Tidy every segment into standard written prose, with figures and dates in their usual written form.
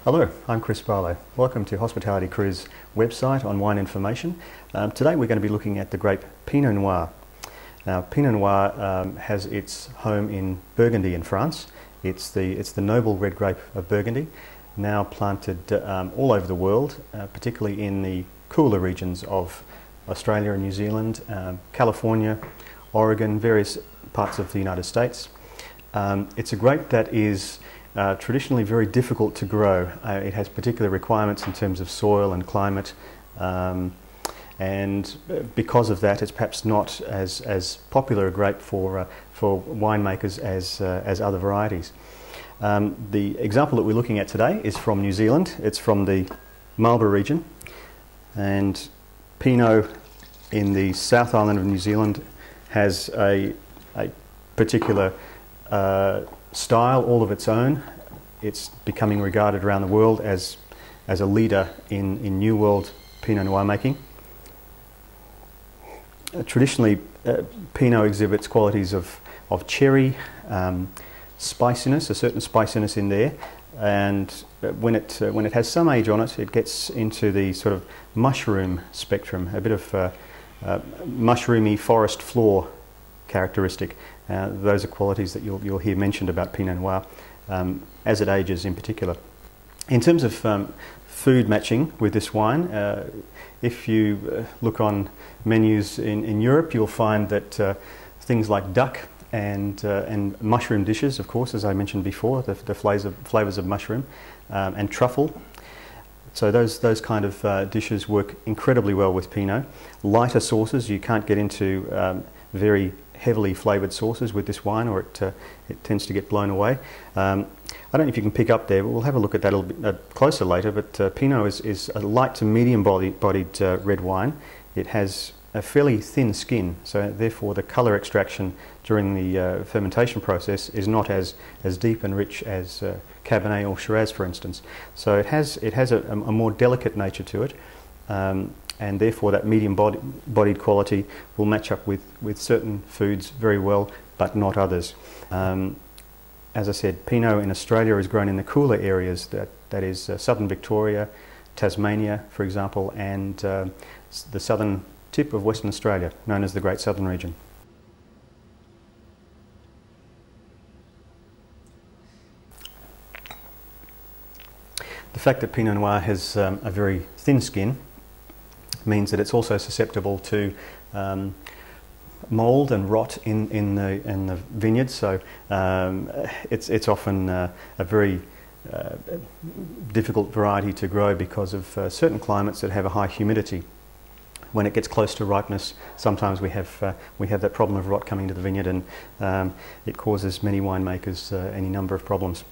Hello, I'm Chris Barlow. Welcome to Hospitality Crew's website on wine information. Today we're going to be looking at the grape Pinot Noir. Now, Pinot Noir has its home in Burgundy in France. It's the noble red grape of Burgundy, now planted all over the world, particularly in the cooler regions of Australia and New Zealand, California, Oregon, various parts of the United States. It's a grape that is traditionally very difficult to grow. It has particular requirements in terms of soil and climate, and because of that it's perhaps not as popular a grape for winemakers as other varieties. The example that we're looking at today is from New Zealand. It's from the Marlborough region, and Pinot in the South Island of New Zealand has a particular style all of its own. It's becoming regarded around the world as a leader in New World Pinot Noir making. Traditionally, Pinot exhibits qualities of cherry, spiciness, a certain spiciness in there, and when it has some age on it, it gets into the sort of mushroom spectrum, a bit of mushroomy forest floor characteristic. Those are qualities that you'll hear mentioned about Pinot Noir as it ages in particular. In terms of food matching with this wine, if you look on menus in Europe, you'll find that things like duck and mushroom dishes, of course, as I mentioned before, the flavours of mushroom, and truffle. So those kind of dishes work incredibly well with Pinot. Lighter sauces, you can't get into very heavily flavoured sauces with this wine, or it tends to get blown away. I don't know if you can pick up there, but we'll have a look at that a little bit closer later. But Pinot is a light to medium bodied red wine. It has a fairly thin skin, so therefore the colour extraction during the fermentation process is not as deep and rich as Cabernet or Shiraz, for instance. So it has a more delicate nature to it. And therefore that medium bodied quality will match up with certain foods very well, but not others. As I said, Pinot in Australia is grown in the cooler areas, that is southern Victoria, Tasmania, for example, and the southern tip of Western Australia, known as the Great Southern Region. The fact that Pinot Noir has a very thin skin means that it's also susceptible to mould and rot in the vineyard. So it's often a very difficult variety to grow because of certain climates that have a high humidity. When it gets close to ripeness, sometimes we have that problem of rot coming to the vineyard, and it causes many winemakers any number of problems.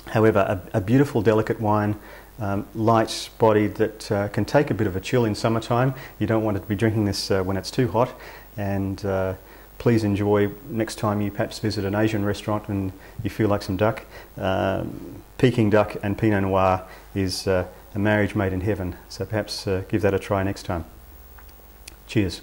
However, a beautiful, delicate wine, light-bodied, that can take a bit of a chill in summertime. You don't want to be drinking this when it's too hot, and please enjoy next time you perhaps visit an Asian restaurant and you feel like some duck. Peking duck and Pinot Noir is a marriage made in heaven, so perhaps give that a try next time. Cheers.